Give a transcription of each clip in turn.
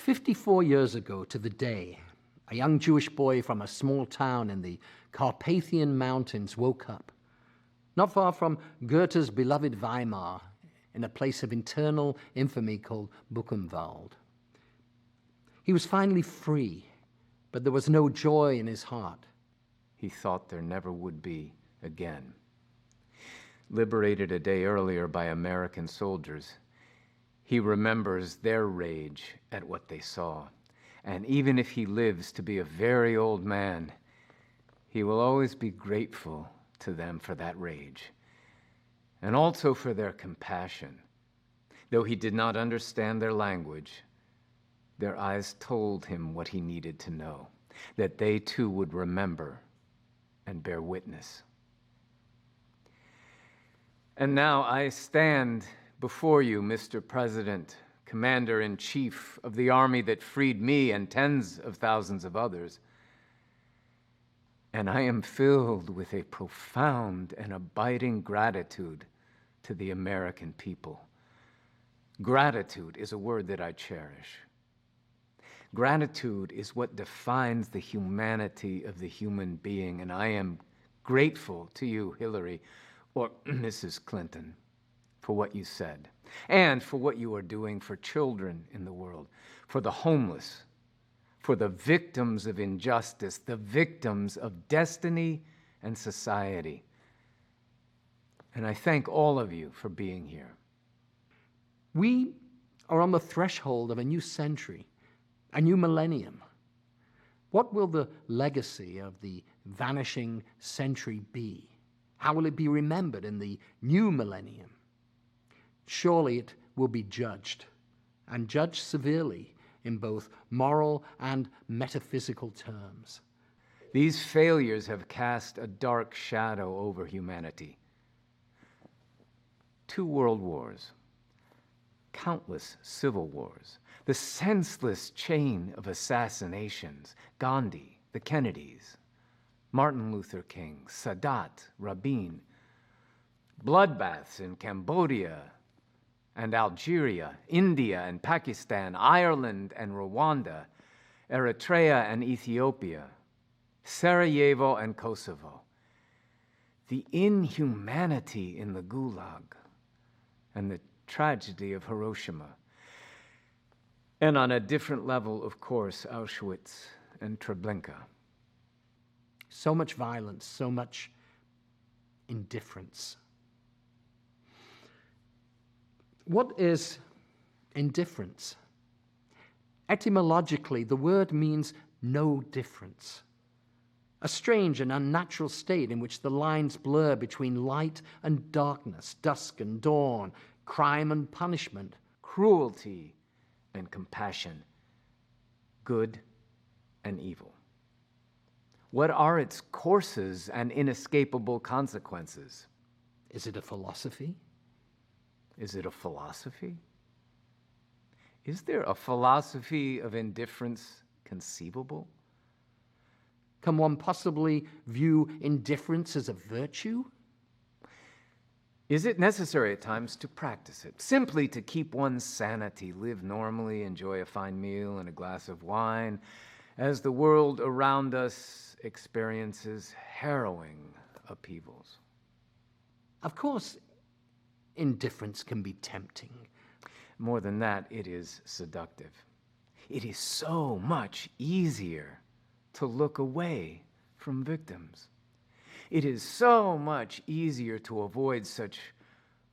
54 years ago to the day, a young Jewish boy from a small town in the Carpathian Mountains woke up, not far from Goethe's beloved Weimar, in a place of eternal infamy called Buchenwald. He was finally free, but there was no joy in his heart. He thought there never would be again. Liberated a day earlier by American soldiers, he remembers their rage at what they saw. And even if he lives to be a very old man, he will always be grateful to them for that rage, and also for their compassion. Though he did not understand their language, their eyes told him what he needed to know, that they too would remember and bear witness. And now I stand before you, Mr. President, Commander-in-Chief of the army that freed me and tens of thousands of others, and I am filled with a profound and abiding gratitude to the American people. Gratitude is a word that I cherish. Gratitude is what defines the humanity of the human being, and I am grateful to you, Hillary, or Mrs. Clinton, for what you said, and for what you are doing for children in the world, for the homeless, for the victims of injustice, the victims of destiny and society. And I thank all of you for being here. We are on the threshold of a new century, a new millennium. What will the legacy of the vanishing century be? How will it be remembered in the new millennium? Surely it will be judged, and judged severely in both moral and metaphysical terms. These failures have cast a dark shadow over humanity. 2 world wars, countless civil wars, the senseless chain of assassinations, Gandhi, the Kennedys, Martin Luther King, Sadat, Rabin, bloodbaths in Cambodia and Algeria, India and Pakistan, Ireland and Rwanda, Eritrea and Ethiopia, Sarajevo and Kosovo, the inhumanity in the Gulag, and the tragedy of Hiroshima. And on a different level, of course, Auschwitz and Treblinka. So much violence, so much indifference. What is indifference? Etymologically, the word means no difference. A strange and unnatural state in which the lines blur between light and darkness, dusk and dawn, crime and punishment, cruelty and compassion, good and evil. What are its courses and inescapable consequences? Is it a philosophy? Is it a philosophy? Is there a philosophy of indifference conceivable? Can one possibly view indifference as a virtue? Is it necessary at times to practice it, simply to keep one's sanity, live normally, enjoy a fine meal and a glass of wine, as the world around us experiences harrowing upheavals? Of course, indifference can be tempting. More than that, it is seductive. It is so much easier to look away from victims. It is so much easier to avoid such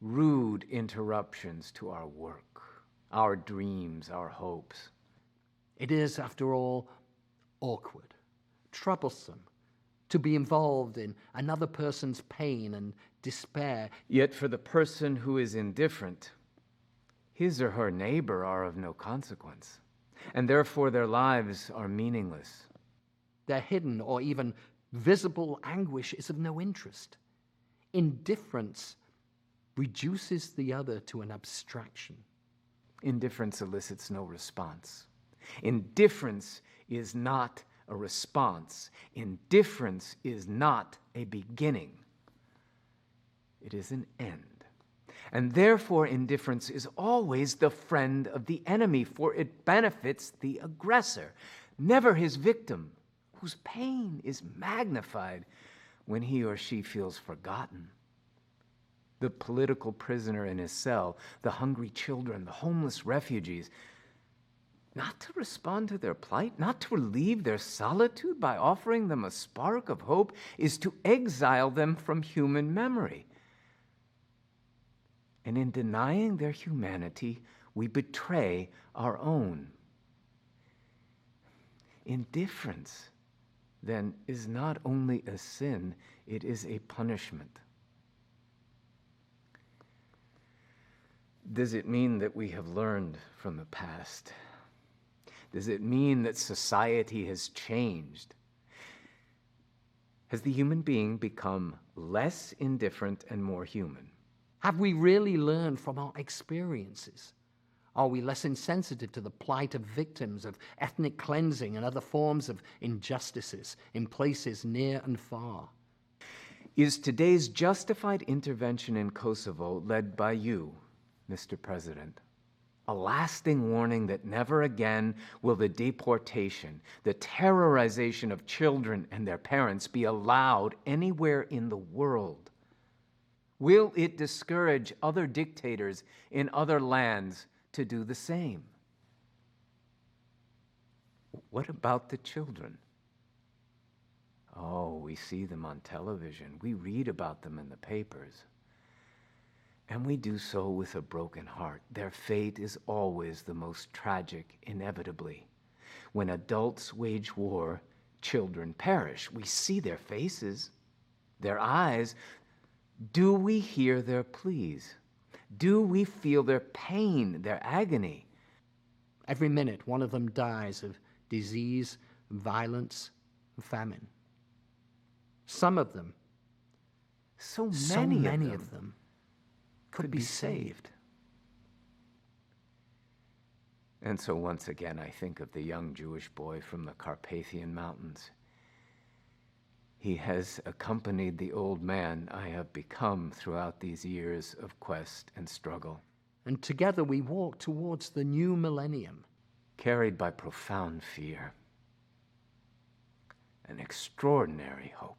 rude interruptions to our work, our dreams, our hopes. It is, after all, awkward, troublesome to be involved in another person's pain and despair. Yet for the person who is indifferent, his or her neighbor are of no consequence, and therefore their lives are meaningless. Their hidden or even visible anguish is of no interest. Indifference reduces the other to an abstraction. Indifference elicits no response. Indifference is not a response. Indifference is not a beginning. It is an end. And therefore, indifference is always the friend of the enemy, for it benefits the aggressor, never his victim, whose pain is magnified when he or she feels forgotten. The political prisoner in his cell, the hungry children, the homeless refugees, not to respond to their plight, not to relieve their solitude by offering them a spark of hope, is to exile them from human memory. And in denying their humanity, we betray our own. Indifference, then, is not only a sin, it is a punishment. Does it mean that we have learned from the past? Does it mean that society has changed? Has the human being become less indifferent and more human? Have we really learned from our experiences? Are we less insensitive to the plight of victims of ethnic cleansing and other forms of injustices in places near and far? Is today's justified intervention in Kosovo, led by you, Mr. President, a lasting warning that never again will the deportation, the terrorization of children and their parents be allowed anywhere in the world? Will it discourage other dictators in other lands to do the same? What about the children? Oh, we see them on television. We read about them in the papers. And we do so with a broken heart. Their fate is always the most tragic, inevitably. When adults wage war, children perish. We see their faces, their eyes. Do we hear their pleas? Do we feel their pain, their agony? Every minute, one of them dies of disease, violence, and famine. Some of them, so many many of them, could be saved. And so once again, I think of the young Jewish boy from the Carpathian Mountains. He has accompanied the old man I have become throughout these years of quest and struggle. And together we walk towards the new millennium, carried by profound fear, an extraordinary hope.